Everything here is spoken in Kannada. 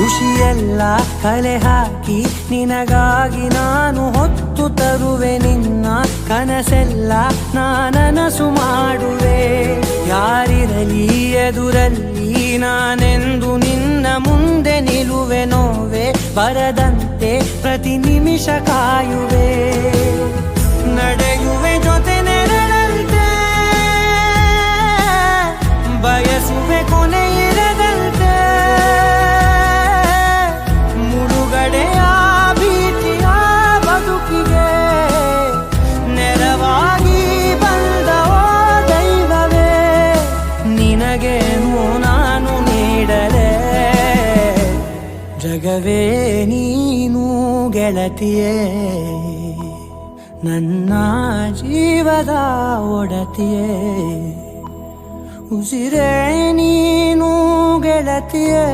ಖುಷಿಯೆಲ್ಲ ಕಲೆ ಹಾಕಿ ನಿನಗಾಗಿ ನಾನು ಹೊತ್ತು ತರುವೆ ನಿನ್ನ ಕನಸೆಲ್ಲ ನಾನನಸು ಮಾಡುವೆ. ಯಾರಿರಲಿ ಎದುರಲ್ಲಿ ನಾನೆಂದು ನಿನ್ನ ಮುಂದೆ ನಿಲ್ಲುವೆ. ನೋವೆ ಬರದಂತೆ ಪ್ರತಿ ನಿಮಿಷ ಕಾಯುವೆ. ನಡೆಯುವೆ ಜೊತೆ ನೆರಳಂತೆ, ಬಯಸುವೆ ಕೊನೆ ಇರದಂತೆ. ಮುಳುಗಡೆಯ ಭೀತಿಯ ಬದುಕಿಗೆ ನೆರವಾಗಿ ಬಂದವೋ ದೈವವೇ. ನಿನಗೇನು ನಾನು ನೀಡಲೇ, ಜಗವೇ ನೀನು ಗೆಳತಿಯೇ. ನನ್ನ ಜೀವದ ಒಡತಿಯೇ, ಉಸಿರೇ ನೀನು ಗೆಳತಿಯೇ.